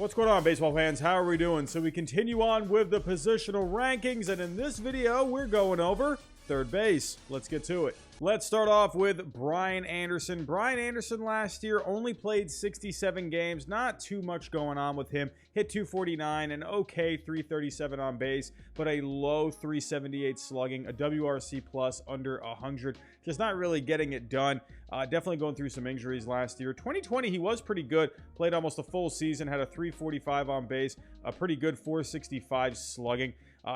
What's going on, baseball fans? How are we doing? So we continue on with the positional rankings, and in this video, we're going over third base. Let's get to it. Let's start off with Brian Anderson. Brian Anderson last year only played 67 games. Not too much going on with him. Hit 249, an okay 337 on base, but a low 378 slugging, a WRC plus under 100. Just not really getting it done. Definitely going through some injuries last year. 2020, he was pretty good. Played almost a full season, had a 345 on base, a pretty good 465 slugging.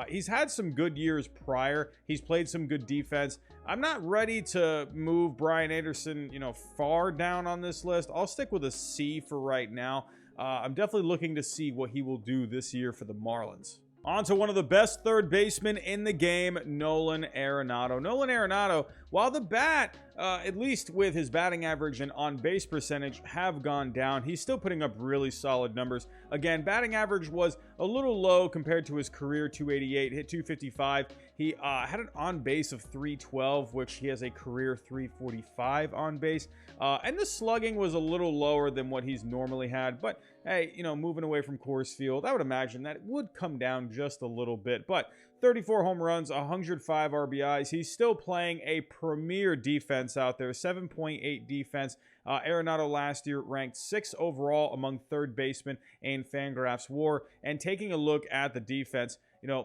He's had some good years prior. He's played some good defense. I'm not ready to move Brian Anderson, far down on this list. I'll stick with a C for right now. I'm definitely looking to see what he will do this year for the Marlins. On to one of the best third basemen in the game, Nolan Arenado. Nolan Arenado, while the bat, at least with his batting average and on-base percentage, have gone down, he's still putting up really solid numbers. Again, batting average was a little low compared to his career 288, hit 255. He had an on-base of 312, which he has a career 345 on base. And the slugging was a little lower than what he's normally had. But, hey, moving away from Coors Field, I would imagine that it would come down just a little bit. But 34 home runs, 105 RBIs. He's still playing a premier defense out there, 7.8 defense. Arenado last year ranked 6th overall among third basemen in Fangraphs WAR. And taking a look at the defense,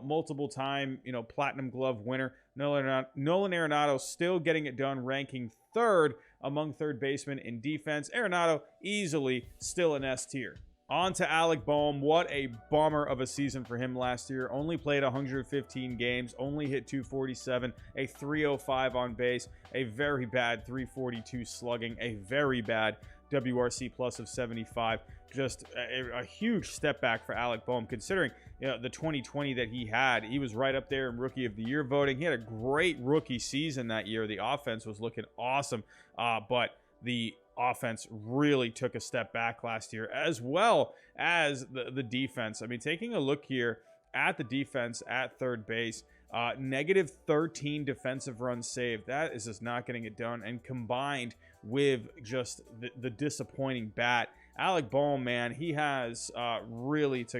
multiple time, platinum glove winner, Nolan Arenado still getting it done, ranking 3rd among third basemen in defense. Arenado easily still an S tier. On to Alec Bohm. What a bummer of a season for him last year. Only played 115 games, only hit 247, a 305 on base, a very bad 342 slugging, a very bad WRC plus of 75. Just a huge step back for Alec Bohm, considering the 2020 that he had. He was right up there in Rookie of the Year voting. He had a great rookie season that year. The offense was looking awesome, but the offense really took a step back last year, as well as the defense. I mean, taking a look here at the defense at third base, negative 13 defensive runs saved. That is just not getting it done. And combined with just the disappointing bat, Alec Bohm, man, he has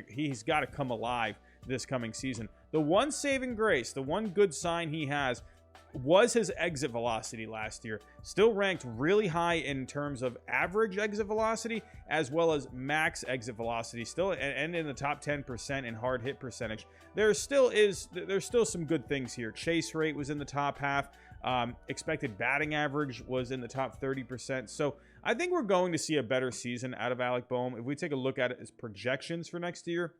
he's got to come alive this coming season. The one saving grace, the one good sign he has, was his exit velocity last year. Still ranked really high in terms of average exit velocity as well as max exit velocity, still and in the top 10% in hard hit percentage. There's still some good things here. Chase rate was in the top half. Expected batting average was in the top 30%. So I think we're going to see a better season out of Alec Bohm. If we take a look at it as projections for next year,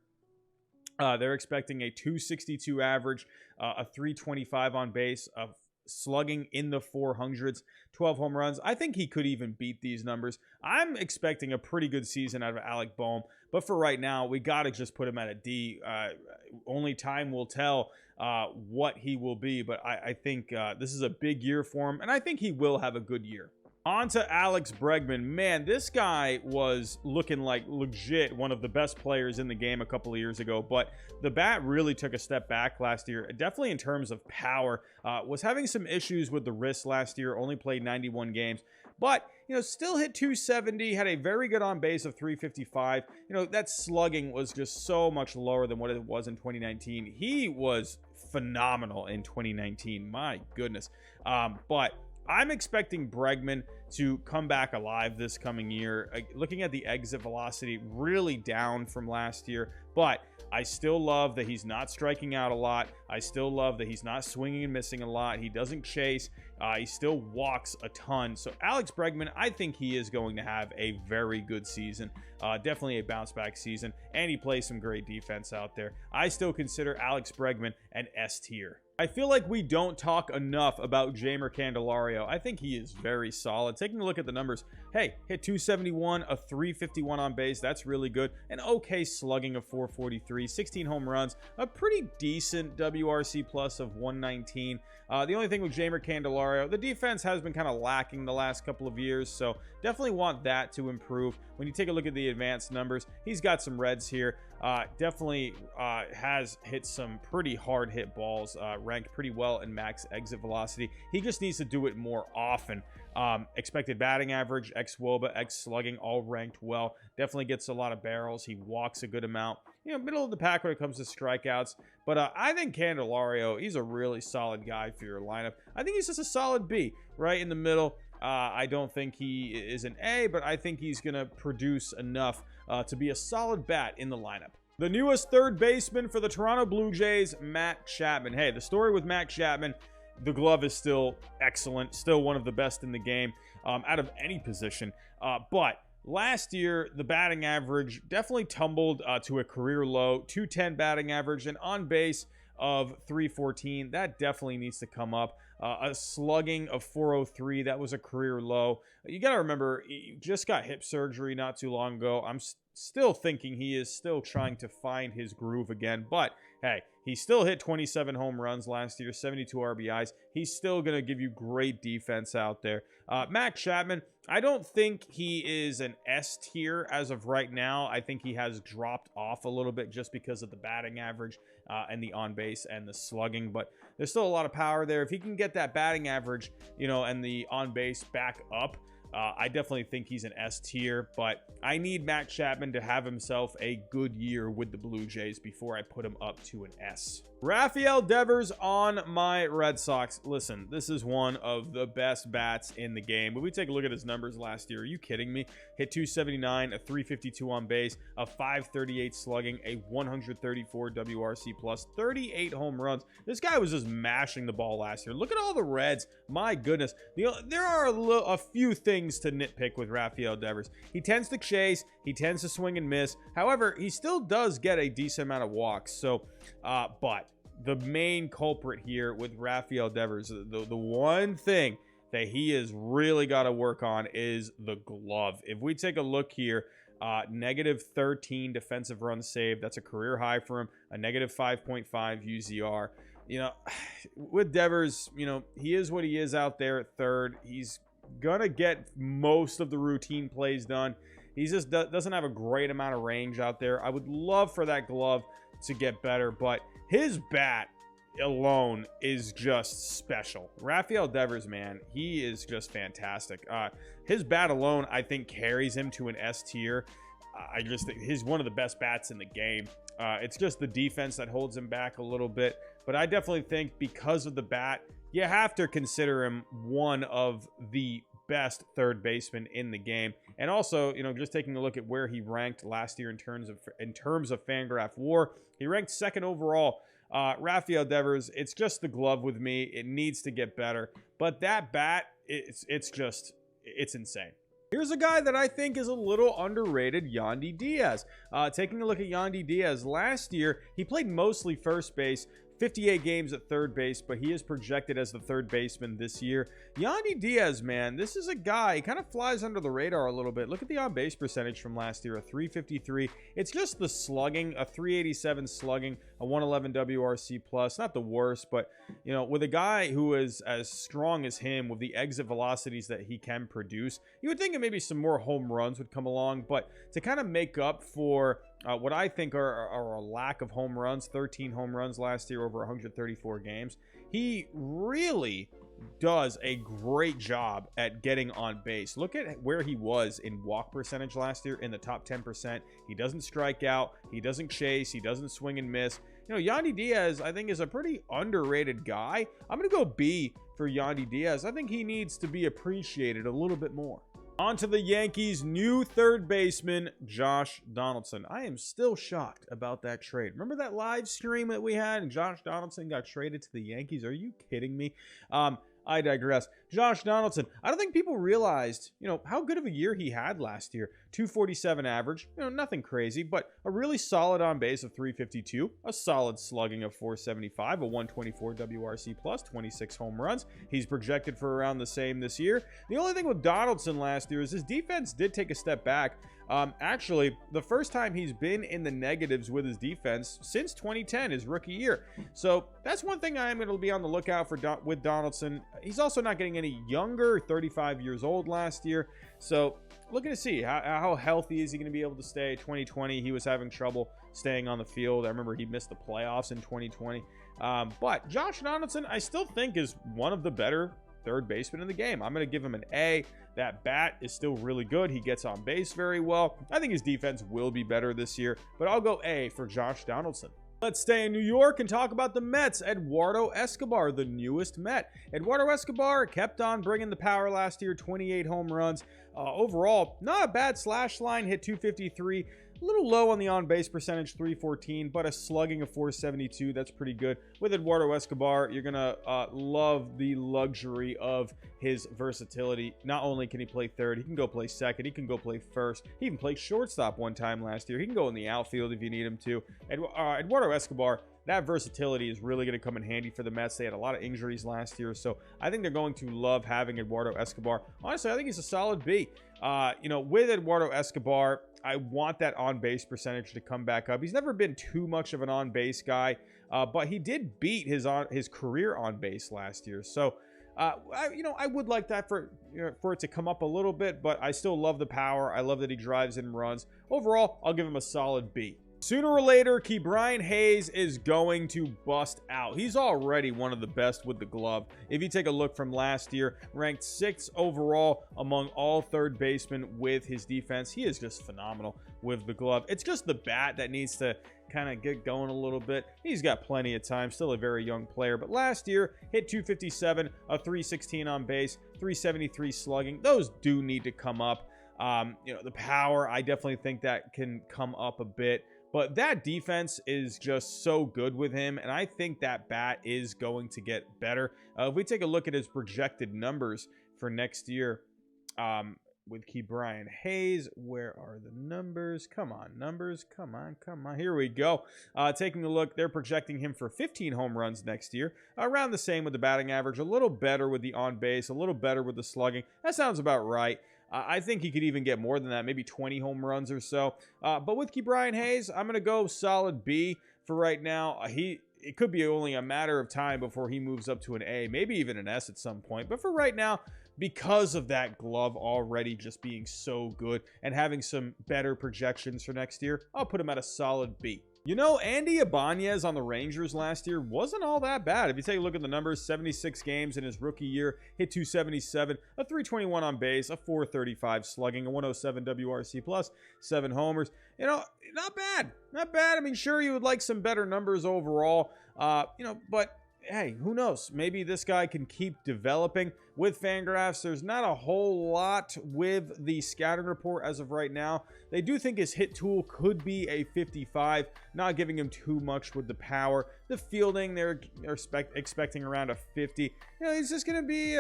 they're expecting a 262 average, a 325 on base, of slugging in the 400s, 12 home runs. I think he could even beat these numbers. I'm expecting a pretty good season out of Alec Bohm, but for right now, we got to just put him at a D. Only time will tell what he will be, but I think this is a big year for him, and I think he will have a good year. On to Alex Bregman. Man, this guy was looking like legit one of the best players in the game a couple of years ago, but the bat really took a step back last year, definitely in terms of power. Was having some issues with the wrist last year, only played 91 games, but still hit 270, had a very good on base of 355. That slugging was just so much lower than what it was in 2019. He was phenomenal in 2019, my goodness. But I'm expecting Bregman to come back alive this coming year. Looking at the exit velocity, really down from last year, but I still love that he's not striking out a lot. I still love that he's not swinging and missing a lot. He doesn't chase. He still walks a ton. So Alex Bregman, I think he is going to have a very good season. Definitely a bounce back season, and he plays some great defense out there. I still consider Alex Bregman an S tier. I feel like we don't talk enough about Jose Candelario. I think he is very solid. Taking a look at the numbers, hey, hit 271, a 351 on base. That's really good. An okay slugging of 443, 16 home runs, a pretty decent WRC plus of 119. The only thing with Jose Candelario, the defense has been kind of lacking the last couple of years, so definitely want that to improve. When you take a look at the advanced numbers, he's got some reds here. Definitely has hit some pretty hard hit balls, ranked pretty well in max exit velocity. He just needs to do it more often. Expected batting average, xWOBA, slugging, all ranked well. Definitely gets a lot of barrels. He walks a good amount. You know, middle of the pack when it comes to strikeouts. But I think Candelario, he's a really solid guy for your lineup. I think he's just a solid B, right in the middle. I don't think he is an A, but I think he's going to produce enough to be a solid bat in the lineup. The newest third baseman for the Toronto Blue Jays, Matt Chapman. Hey, the story with Matt Chapman, the glove is still excellent, still one of the best in the game out of any position. But last year, the batting average definitely tumbled to a career low, 210 batting average, and on base of 314. That definitely needs to come up. A slugging of 403, that was a career low. You got to remember, he just got hip surgery not too long ago. I'm still thinking he is still trying to find his groove again. But, hey, he still hit 27 home runs last year, 72 RBIs. He's still going to give you great defense out there. Matt Chapman, I don't think he is an S tier as of right now. I think he has dropped off a little bit just because of the batting average and the on base and the slugging. But there's still a lot of power there. If he can get that batting average, you know, and the on base back up, I definitely think he's an S tier, but I need Matt Chapman to have himself a good year with the Blue Jays before I put him up to an S. Rafael Devers on my Red Sox. Listen, this is one of the best bats in the game. When we take a look at his numbers last year, are you kidding me? Hit 279, a 352 on base, a 538 slugging, a 134 WRC plus, 38 home runs. This guy was just mashing the ball last year. Look at all the Reds. My goodness. There are a few things to nitpick with Rafael Devers. He tends to chase. He tends to swing and miss. However, he still does get a decent amount of walks. So, but the main culprit here with Rafael Devers, the one thing that he has really got to work on is the glove. If we take a look here, negative 13 defensive runs saved. That's a career high for him. A negative 5.5 UZR. You know, with Devers, you know, he is what he is out there at third. He's gonna get most of the routine plays done. He just doesn't have a great amount of range out there. I would love for that glove to get better, but his bat alone is just special. Rafael Devers, man, he is just fantastic. His bat alone, I think, carries him to an S tier. I just think he's one of the best bats in the game. It's just the defense that holds him back a little bit, but I definitely think because of the bat, you have to consider him one of the best third baseman in the game. And also, you know, just taking a look at where he ranked last year in terms of Fangraph WAR, he ranked second overall. Rafael Devers, it's just the glove with me. It needs to get better, but that bat, it's insane. Here's a guy that I think is a little underrated, Yandy Diaz. Taking a look at Yandy Diaz, last year, he played mostly first base, 58 games at third base, but he is projected as the third baseman this year. Yandy Diaz, man, this is a guy, he kind of flies under the radar a little bit. Look at the on-base percentage from last year, a 353. It's just the slugging, a 387 slugging, a 111 WRC plus. Not the worst, but, you know, with a guy who is as strong as him, with the exit velocities that he can produce, you would think that maybe some more home runs would come along, but to kind of make up for what I think are a lack of home runs, 13 home runs last year over 134 games. He really does a great job at getting on base. Look at where he was in walk percentage last year, in the top 10%. He doesn't strike out. He doesn't chase. He doesn't swing and miss. You know, Yandy Diaz, I think, is a pretty underrated guy. I'm going to go B for Yandy Diaz. I think he needs to be appreciated a little bit more. On to the Yankees' new third baseman, Josh Donaldson. I am still shocked about that trade. Remember that live stream that we had and Josh Donaldson got traded to the Yankees? Are you kidding me? I digress. Josh Donaldson, I don't think people realized, you know, how good of a year he had last year. 247 average, you know, nothing crazy, but a really solid on base of 352, a solid slugging of 475, a 124 WRC plus, 26 home runs. He's projected for around the same this year. The only thing with Donaldson last year is his defense did take a step back. Actually, the first time he's been in the negatives with his defense since 2010, his rookie year. So that's one thing I am going to be on the lookout for with Donaldson. He's also not getting any younger, 35 years old last year. So looking to see how healthy is he going to be able to stay. 2020, he was having trouble staying on the field. I remember he missed the playoffs in 2020. But Josh Donaldson, I still think, is one of the better third baseman in the game. I'm going to give him an A. That bat is still really good. He gets on base very well. I think his defense will be better this year, but I'll go A for Josh Donaldson. Let's stay in New York and talk about the Mets. Eduardo Escobar, the newest Met. Eduardo Escobar kept on bringing the power last year, 28 home runs. Overall, not a bad slash line, hit 253. A little low on the on-base percentage, 314, but a slugging of 472. That's pretty good. With Eduardo Escobar, you're going to love the luxury of his versatility. Not only can he play third, he can go play second, he can go play first. He even played shortstop one time last year. He can go in the outfield if you need him to. Eduardo Escobar, that versatility is really going to come in handy for the Mets. They had a lot of injuries last year, so I think they're going to love having Eduardo Escobar. Honestly, I think he's a solid B. With Eduardo Escobar, I want that on-base percentage to come back up. He's never been too much of an on-base guy, but he did beat his career on-base last year. So, I would like that for it to come up a little bit, but I still love the power. I love that he drives and runs. Overall, I'll give him a solid B. Sooner or later, Ke'Bryan Hayes is going to bust out. He's already one of the best with the glove. If you take a look from last year, ranked 6th overall among all third basemen with his defense. He is just phenomenal with the glove. It's just the bat that needs to kind of get going a little bit. He's got plenty of time, still a very young player, but last year hit 257, a 316 on base, 373 slugging. Those do need to come up. The power, I definitely think that can come up a bit. But that defense is just so good with him, and I think that bat is going to get better. If we take a look at his projected numbers for next year with Ke'Bryan Hayes, where are the numbers? Come on, numbers. Come on. Here we go. Taking a look, they're projecting him for 15 home runs next year. Around the same with the batting average, a little better with the on-base, a little better with the slugging. That sounds about right. I think he could even get more than that, maybe 20 home runs or so. But with Ke'Bryan Hayes, I'm going to go solid B for right now. It could be only a matter of time before he moves up to an A, maybe even an S at some point. But for right now, because of that glove already just being so good and having some better projections for next year, I'll put him at a solid B. Yandy Ibanez on the Rangers last year wasn't all that bad. If you take a look at the numbers, 76 games in his rookie year, hit 277, a 321 on base, a 435 slugging, a 107 WRC plus, 7 homers. Not bad. Not bad. I mean, sure, you would like some better numbers overall, but hey, who knows? Maybe this guy can keep developing. With Fangraphs, there's not a whole lot with the scouting report as of right now. They do think his hit tool could be a 55, not giving him too much with the power. The fielding, they're expecting around a 50. He's just going to be,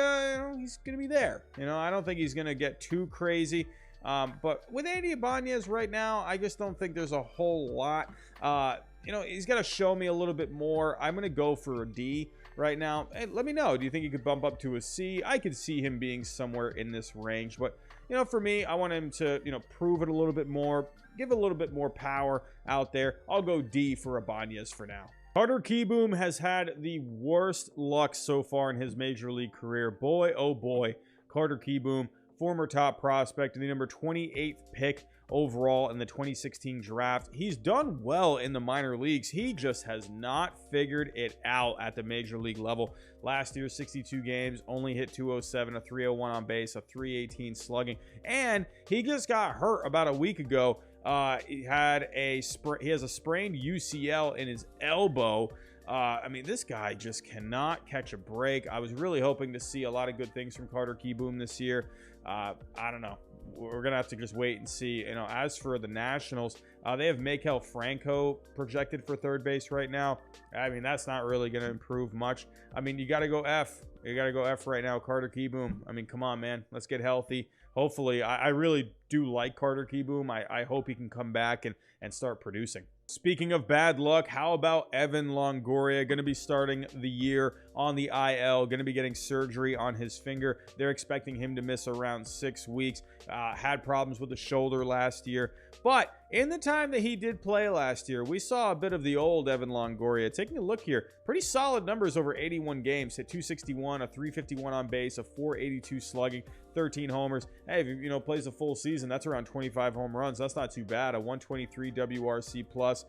he's going to be there. I don't think he's going to get too crazy. But with Yandy Ibanez right now, I just don't think there's a whole lot. He's got to show me a little bit more. I'm going to go for a D right now. Hey, let me know. Do you think he could bump up to a C? I could see him being somewhere in this range. But, for me, I want him to, prove it a little bit more, give a little bit more power out there. I'll go D for Ibanez for now. Carter Kieboom has had the worst luck so far in his major league career. Boy, oh boy, Carter Kieboom, former top prospect and the number 28th pick overall in the 2016 draft. He's done well in the minor leagues. He just has not figured it out at the major league level. Last year, 62 games, only hit 207, a 301 on base, a 318 slugging, and he just got hurt about a week ago. He has a sprained UCL in his elbow. This guy just cannot catch a break. I was really hoping to see a lot of good things from Carter Kieboom this year. I don't know. We're going to have to just wait and see. As for the Nationals, they have Maikel Franco projected for third base right now. That's not really going to improve much. You got to go F. You got to go F right now, Carter Kieboom. Come on, man. Let's get healthy. Hopefully, I really do like Carter Kieboom. I hope he can come back and start producing. Speaking of bad luck, how about Evan Longoria? Going to be starting the year on the IL, going to be getting surgery on his finger. They're expecting him to miss around 6 weeks. Had problems with the shoulder last year. But in the time that he did play last year, we saw a bit of the old Evan Longoria. Taking a look here, pretty solid numbers over 81 games. Hit 261, a 351 on base, a 482 slugging, 13 homers. Hey, if he plays a full season, that's around 25 home runs. That's not too bad. A 123 WRC plus.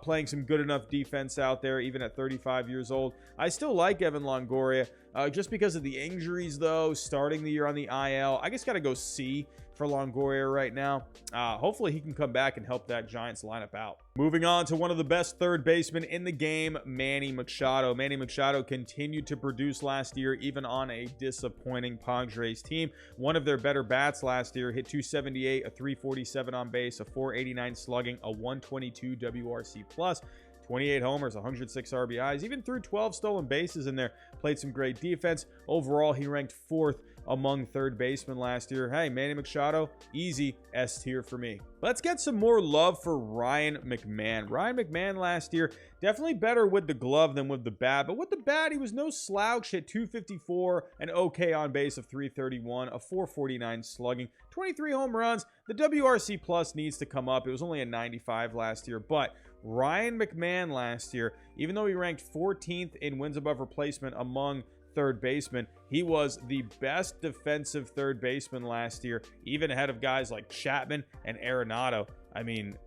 Playing some good enough defense out there, even at 35 years old. I still like Evan Longoria. Just because of the injuries, though, starting the year on the IL, I just got to go C for Longoria right now. Hopefully he can come back and help that Giants lineup out. Moving on to one of the best third basemen in the game, Manny Machado. Manny Machado continued to produce last year, even on a disappointing Padres team. One of their better bats last year, hit 278, a 347 on base, a 489 slugging, a 122 WRC plus. 28 homers, 106 RBIs, even threw 12 stolen bases in there. Played some great defense. Overall, he ranked 4th among third basemen last year. Hey, Manny Machado, easy S tier for me. Let's get some more love for Ryan McMahon. Ryan McMahon last year, definitely better with the glove than with the bat. But with the bat, he was no slouch. Hit 254, an okay on base of 331, a 449 slugging, 23 home runs. The WRC plus needs to come up. It was only a 95 last year, but Ryan McMahon last year, even though he ranked 14th in wins above replacement among third basemen, he was the best defensive third baseman last year, even ahead of guys like Chapman and Arenado. I mean,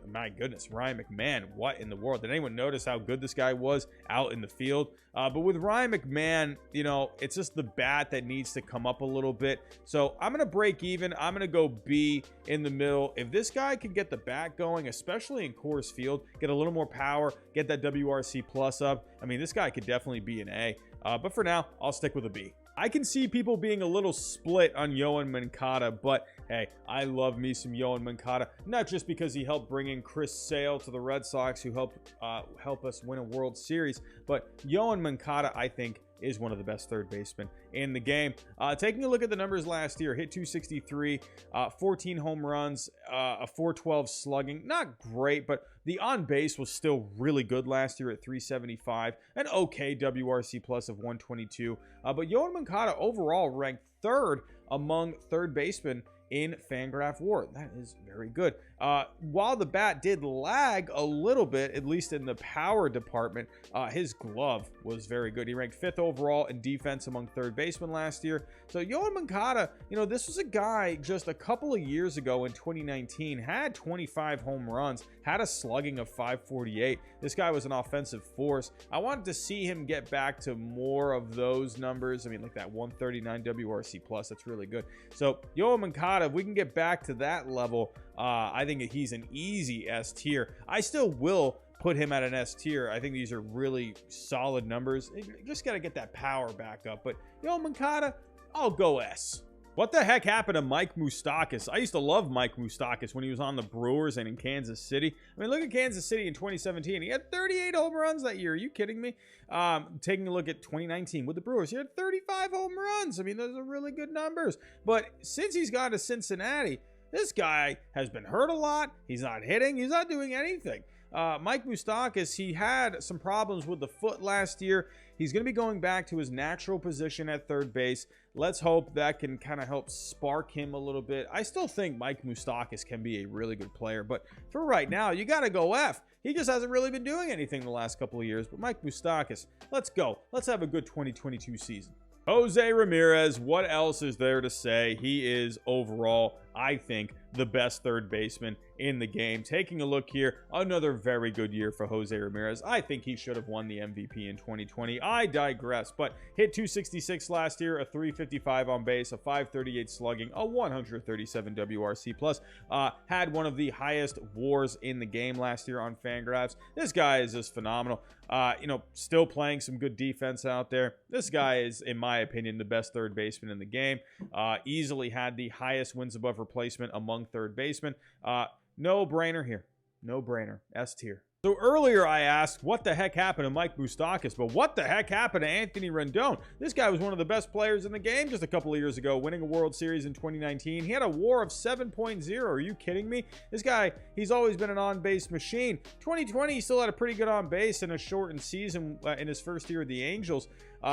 my goodness, Ryan McMahon, what in the world? Did anyone notice how good this guy was out in the field? But with Ryan McMahon, it's just the bat that needs to come up a little bit. So I'm going to break even. I'm going to go B in the middle. If this guy can get the bat going, especially in Coors Field, get a little more power, get that WRC plus up, I mean, this guy could definitely be an A. But for now, I'll stick with a B. I can see people being a little split on Jon Mankata, but hey, I love me some Jon Mankata. Not just because he helped bring in Chris Sale to the Red Sox, who help us win a World Series, but Jon Mankata, I think, is one of the best third basemen in the game. Taking a look at the numbers last year, hit 263, 14 home runs, a 412 slugging. Not great, but the on base was still really good last year at 375, an okay WRC plus of 122. But Jon Mankata overall ranked 3rd among third basemen in Fangraph WAR. That is very good. While the bat did lag a little bit, at least in the power department, his glove was very good. He ranked 5th overall in defense among third basemen last year. So Jon Mankata, this was a guy just a couple of years ago in 2019, had 25 home runs, had a slugging of 548. This guy was an offensive force. I wanted to see him get back to more of those numbers. I mean, like that 139 WRC plus, that's really good. So Jon Mankata, if we can get back to that level, I think he's an easy S tier. I still will put him at an S tier. I think these are really solid numbers. You just got to get that power back up. But Jon Mankata, I'll go S. What the heck happened to Mike Moustakas? I used to love Mike Moustakas when he was on the Brewers and in Kansas City. I mean, look at Kansas City in 2017. He had 38 home runs that year. Are you kidding me? Taking a look at 2019 with the Brewers, he had 35 home runs. I mean, those are really good numbers. But since he's gone to Cincinnati, this guy has been hurt a lot. He's not hitting. He's not doing anything. Mike Moustakas, he had some problems with the foot last year. He's going to be going back to his natural position at third base. Let's hope that can kind of help spark him a little bit. I still think Mike Moustakas can be a really good player, but for right now, you got to go F. He just hasn't really been doing anything the last couple of years. But Mike Moustakas, let's go. Let's have a good 2022 season. Jose Ramirez, what else is there to say? He is overall, I think, the best third baseman in the game. Taking a look here, another very good year for Jose Ramirez. I think he should have won the MVP in 2020. I digress, but hit 266 last year, a 355 on base, a 538 slugging, a 137 WRC plus. Had one of the highest WARs in the game last year on Fangraphs. This guy is just phenomenal. Still playing some good defense out there. This guy is, in my opinion, the best third baseman in the game. Easily had the highest wins above replacement among third basemen. No brainer here. No brainer. S tier. So earlier I asked what the heck happened to Mike Moustakas, but what the heck happened to Anthony Rendon? This guy was one of the best players in the game just a couple of years ago, winning a World Series in 2019. He had a WAR of 7.0. Are you kidding me? This guy, he's always been an on-base machine. 2020, he still had a pretty good on-base in a shortened season in his first year with the Angels.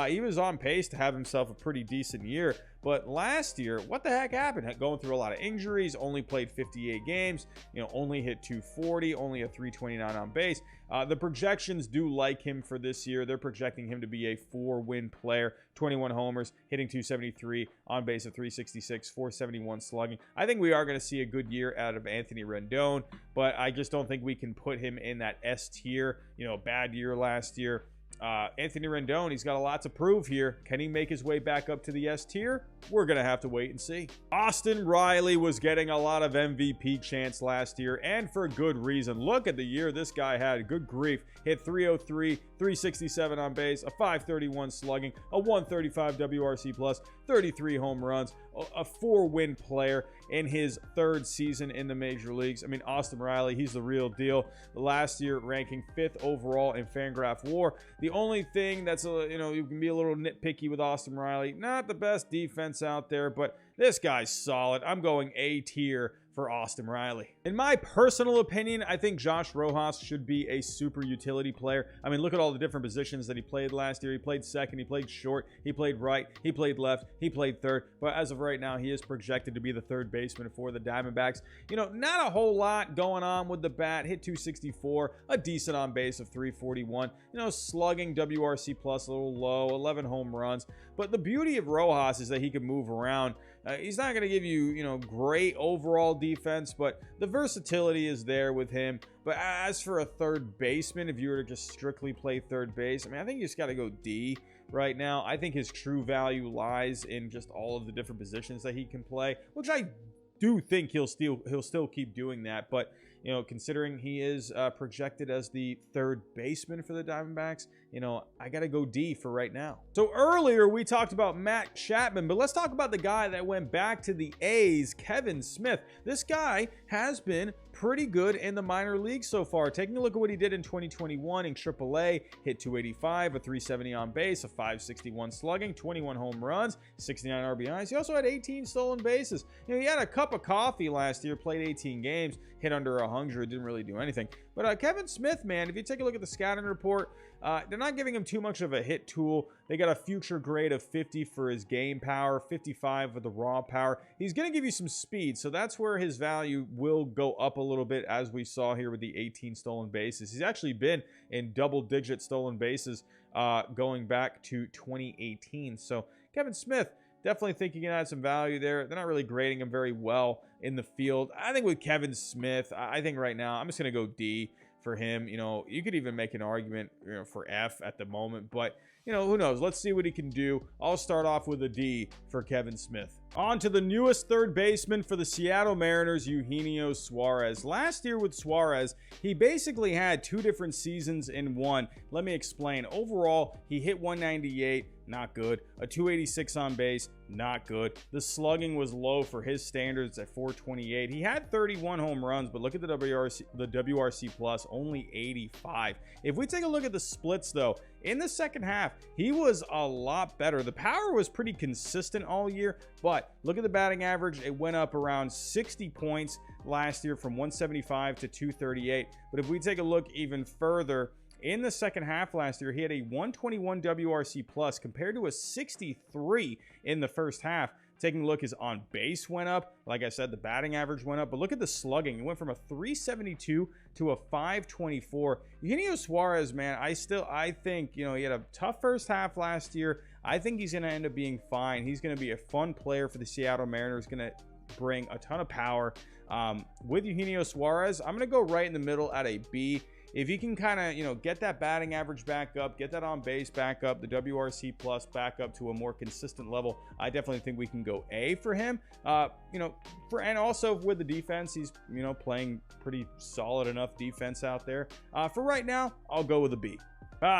He was on pace to have himself a pretty decent year. But last year, what the heck happened? Going through a lot of injuries, only played 58 games, only hit 240, only a 329 on base. The projections do like him for this year. They're projecting him to be a 4-win player, 21 homers, hitting 273, on base of 366, 471 slugging. I think we are going to see a good year out of Anthony Rendon, but I just don't think we can put him in that S tier, bad year last year. Anthony Rendon, he's got a lot to prove here. Can he make his way back up to the S tier? We're going to have to wait and see. Austin Riley was getting a lot of MVP chance last year, and for good reason. Look at the year this guy had. Good grief. Hit 303, 367 on base, a 531 slugging, a 135 WRC plus, 33 home runs, a 4-win player in his 3rd season in the major leagues. I mean, Austin Riley, he's the real deal. Last year, ranking 5th overall in Fangraph WAR. The only thing that's, you can be a little nitpicky with Austin Riley. Not the best defense out there, but this guy's solid. I'm going A tier for Austin Riley. In my personal opinion, I think Josh Rojas should be a super utility player. I mean, look at all the different positions that he played last year. He played second, he played short, he played right, he played left, he played third. But as of right now, he is projected to be the 3rd baseman for the Diamondbacks. Not a whole lot going on with the bat. Hit 264, a decent on base of 341. Slugging WRC plus a little low, 11 home runs. But the beauty of Rojas is that he can move around. He's not going to give you, great overall defense, but the versatility is there with him. But as for a 3rd baseman, if you were to just strictly play 3rd base, I mean, I think you just got to go D right now. I think his true value lies in just all of the different positions that he can play, which I do think he'll still keep doing that. But considering he is projected as the 3rd baseman for the Diamondbacks, I got to go D for right now. So earlier we talked about Matt Chapman, but let's talk about the guy that went back to the A's, Kevin Smith. This guy has been pretty good in the minor leagues so far. Taking a look at what he did in 2021 in AAA, hit 285, a 370 on base, a 561 slugging, 21 home runs, 69 RBIs. He also had 18 stolen bases. He had a cup of coffee last year, played 18 games, hit under 100, didn't really do anything. But Kevin Smith, man, if you take a look at the scouting report, they're not giving him too much of a hit tool. They got a future grade of 50 for his game power, 55 with the raw power. He's going to give you some speed, so that's where his value will go up a little bit, as we saw here with the 18 stolen bases. He's actually been in double-digit stolen bases going back to 2018. So Kevin Smith, definitely think you can add some value there. They're not really grading him very well in the field. I think with Kevin Smith, I think right now I'm just going to go D for him. You could even make an argument for F at the moment, but who knows? Let's see what he can do. I'll start off with a D for Kevin Smith. On to the newest 3rd baseman for the Seattle Mariners, Eugenio Suarez. Last year with Suarez, he basically had 2 different seasons in one. Let me explain. Overall, he hit 198, not good. A 286 on base, not good. The slugging was low for his standards at 428. He had 31 home runs, but look at the WRC plus, only 85. If we take a look at the splits, though, in the second half, he was a lot better. The power was pretty consistent all year, but look at the batting average. It went up around 60 points last year from 175 to 238. But if we take a look even further, in the second half last year, he had a 121 WRC plus compared to a 63 in the first half. Taking a look, his on base went up. Like I said, the batting average went up, but look at the slugging. It went from a 372 to a 524. Eugenio Suarez, man, I think, he had a tough first half last year. I think he's going to end up being fine. He's going to be a fun player for the Seattle Mariners, going to bring a ton of power. With Eugenio Suarez, I'm going to go right in the middle at a B. If you can kind of, get that batting average back up, get that on base back up, the WRC plus back up to a more consistent level, I definitely think we can go A for him. And also with the defense, he's, playing pretty solid enough defense out there. For right now, I'll go with a B.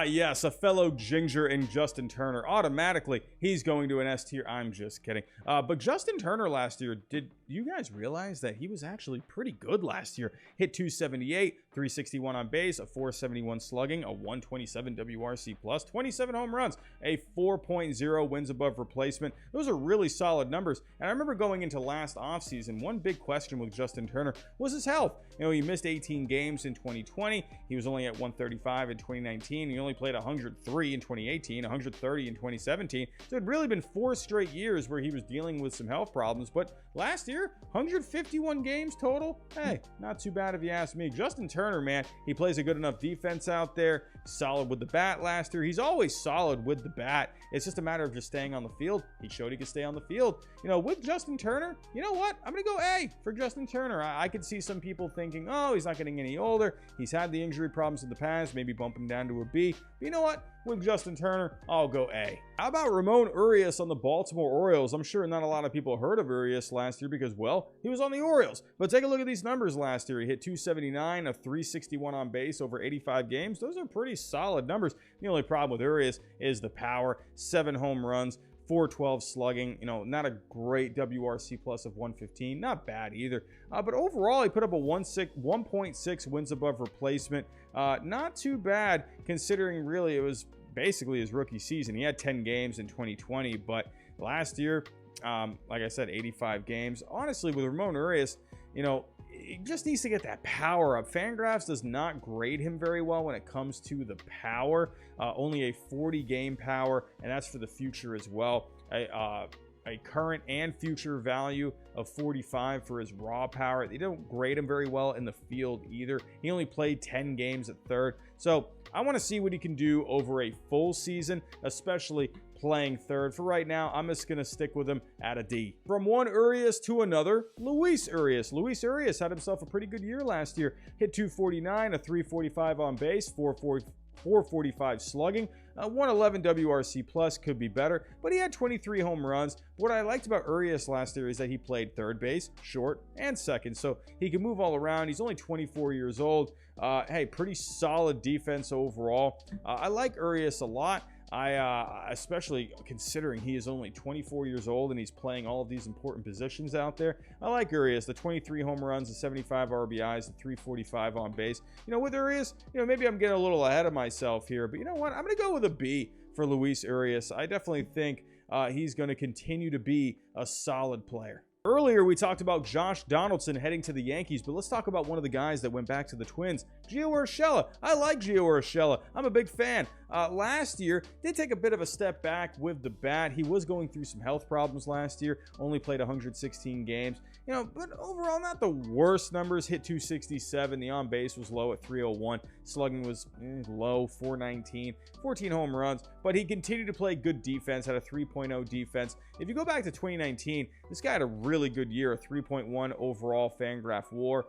Yes, a fellow Ginger in Justin Turner. Automatically, he's going to an S tier. I'm just kidding. But Justin Turner last year did do you guys realize that he was actually pretty good last year? Hit 278, 361 on base, a 471 slugging, a 127 WRC plus, 27 home runs, a 4.0 wins above replacement. Those are really solid numbers. And I remember going into last offseason, one big question with Justin Turner was his health. You know, he missed 18 games in 2020. He was only at 135 in 2019. He only played 103 in 2018, 130 in 2017. So it had really been 4 straight years where he was dealing with some health problems. But last year, 151 games total. Hey, not too bad if you ask me. Justin Turner, man, he plays a good enough defense out there. Solid with the bat last year. He's always solid with the bat. It's just a matter of just staying on the field. He showed he could stay on the field. You know, with Justin Turner, you know what? I'm going to go A for Justin Turner. I could see some people thinking, oh, he's not getting any older. He's had the injury problems in the past. Maybe bump him down to a B. But you know what? With Justin Turner, I'll go A. How about Ramon Urias on the Baltimore Orioles? I'm sure not a lot of people heard of Urias last year because, well, he was on the Orioles. But take a look at these numbers last year. He hit 279, a 361 on base over 85 games. Those are pretty solid numbers. The only problem with Urias is the power. 7 home runs, 412 slugging, you know, not a great WRC plus of 115, not bad either. But overall, he put up a 1.6 wins above replacement. Not too bad considering really it was basically his rookie season. He had 10 games in 2020, but last year, like I said, 85 games. Honestly, with Ramon Urias, you know, he just needs to get that power up. Fangraphs does not grade him very well when it comes to the power. Only a 40 game power, and that's for the future as well. A current and future value of 45 for his raw power. They don't grade him very well in the field either. He only played 10 games at third. So I want to see what he can do over a full season, especially playing third. For right now, I'm just going to stick with him at a D. From one Urias to another, Luis Urias. Luis Urias had himself a pretty good year last year. Hit 249, a 345 on base, 445 slugging, 111 WRC plus, could be better, but he had 23 home runs. What I liked about Urias last year is that he played third base, short, and second, so he can move all around. He's only 24 years old. Hey, pretty solid defense overall. I like Urias a lot. Especially considering he is only 24 years old and he's playing all of these important positions out there. I like Urias, the 23 home runs, the 75 RBIs, the 345 on base. You know, with Urias, you know, maybe I'm getting a little ahead of myself here, but you know what? I'm going to go with a B for Luis Urias. I definitely think he's going to continue to be a solid player. Earlier, we talked about Josh Donaldson heading to the Yankees, but let's talk about one of the guys that went back to the Twins, Gio Urshela. I like Gio Urshela. I'm a big fan. Last year, did take a bit of a step back with the bat. He was going through some health problems last year, only played 116 games. You know, but overall, not the worst numbers. Hit 267. The on-base was low at 301. Slugging was low, 419. 14 home runs, but he continued to play good defense, had a 3.0 defense. If you go back to 2019, this guy had a really good year, a 3.1 overall Fangraph WAR.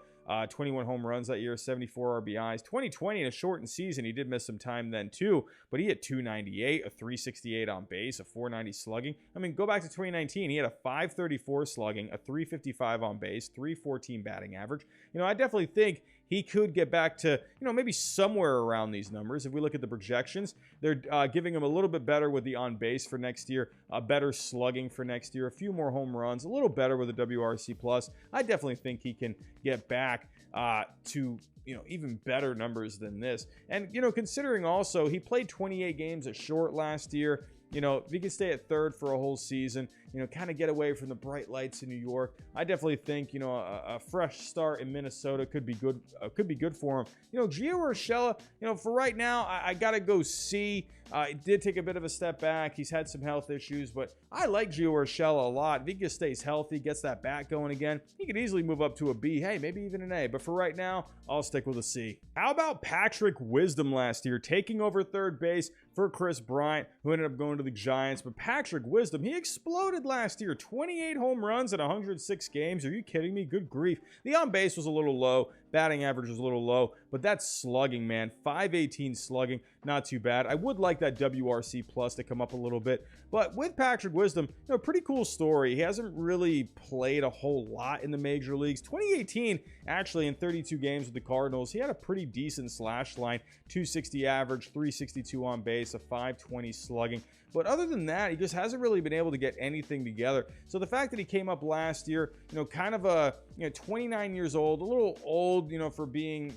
21 home runs that year, 74 RBIs. 2020 in a shortened season, he did miss some time then too, but he hit 298, a 368 on base, a 490 slugging. I mean, go back to 2019, he had a 534 slugging, a 355 on base, 314 batting average. You know, I definitely think he could get back to, you know, maybe somewhere around these numbers. If we look at the projections, they're giving him a little bit better with the on base for next year, a better slugging for next year, a few more home runs, a little better with a WRC plus. I definitely think he can get back to, you know, even better numbers than this. And, you know, considering also he played 28 games at short last year, you know, if he can stay at third for a whole season, you know, kind of get away from the bright lights in New York, I definitely think, you know, a fresh start in Minnesota could be good for him. You know, Gio Urshela, you know, for right now, I got to go C. He did take a bit of a step back. He's had some health issues, but I like Gio Urshela a lot. If he just stays healthy, gets that bat going again, he could easily move up to a B. Hey, maybe even an A. But for right now, I'll stick with a C. How about Patrick Wisdom last year, taking over third base for Chris Bryant, who ended up going to the Giants? But Patrick Wisdom, he exploded last year. 28 home runs in 106 games. Are you kidding me? Good grief. The on base was a little low. Batting average was a little low, but that's slugging, man. 518 slugging, not too bad. I would like that WRC plus to come up a little bit. But with Patrick Wisdom, pretty cool story. He hasn't really played a whole lot in the major leagues. 2018, actually, in 32 games with the Cardinals, he had a pretty decent slash line. 260 average, 362 on base, a 520 slugging. But other than that, he just hasn't really been able to get anything together. So the fact that he came up last year, kind of a, 29 years old, a little old, for being,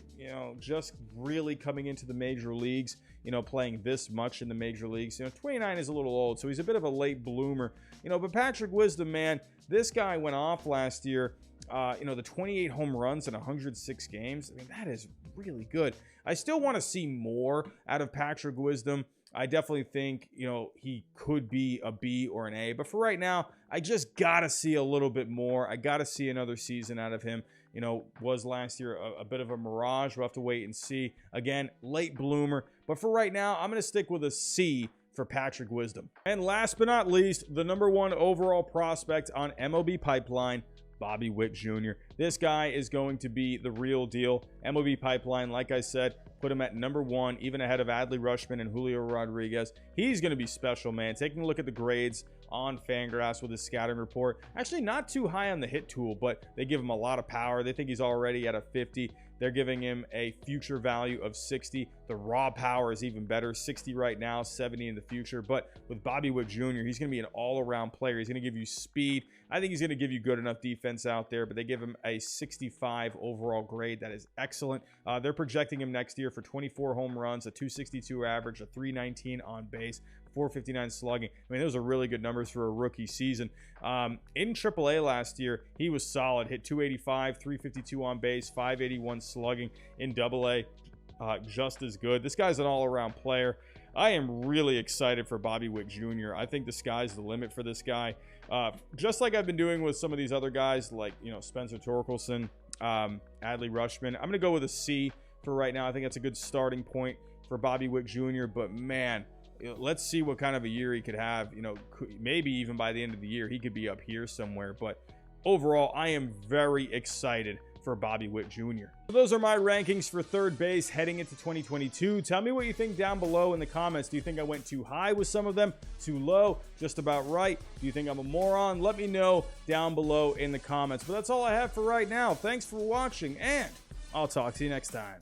just really coming into the major leagues, playing this much in the major leagues. 29 is a little old, so he's a bit of a late bloomer. But Patrick Wisdom, man, this guy went off last year. The 28 home runs in 106 games. I mean, that is really good. I still want to see more out of Patrick Wisdom. I definitely think, he could be a B or an A. But for right now, I just got to see a little bit more. I got to see another season out of him. Was last year a bit of a mirage. We'll have to wait and see. Again, late bloomer. But for right now, I'm going to stick with a C for Patrick Wisdom. And last but not least, the #1 overall prospect on MLB Pipeline, Bobby Witt Jr. This guy is going to be the real deal. MLB Pipeline, like I said, put him at #1, even ahead of Adley Rutschman and Julio Rodriguez. He's going to be special, man. Taking a look at the grades on Fangraphs with his scouting report. Actually, not too high on the hit tool, but they give him a lot of power. They think he's already at a 50. They're giving him a future value of 60. The raw power is even better. 60 right now, 70 in the future. But with Bobby Witt Jr., he's going to be an all-around player. He's going to give you speed. I think he's going to give you good enough defense out there, but they give him a 65 overall grade. That is excellent. They're projecting him next year for 24 home runs, a 262 average, a 319 on base, 459 slugging. I mean, those are really good numbers for a rookie season. In AAA last year, he was solid. Hit 285, 352 on base, 581 slugging. In AA, just as good. This guy's an all-around player. I am really excited for Bobby Witt Jr. I think the sky's the limit for this guy. Just like I've been doing with some of these other guys, like, Spencer Torkelson, Adley Rutschman. I'm going to go with a C for right now. I think that's a good starting point for Bobby Witt Jr. But, man, let's see what kind of a year he could have. Maybe even by the end of the year, he could be up here somewhere. But overall, I am very excited for Bobby Witt Jr. So those are my rankings for third base heading into 2022. Tell me what you think down below in the comments. Do you think I went too high with some of them? Too low? Just about right? Do you think I'm a moron? Let me know down below in the comments. But that's all I have for right now. Thanks for watching, and I'll talk to you next time.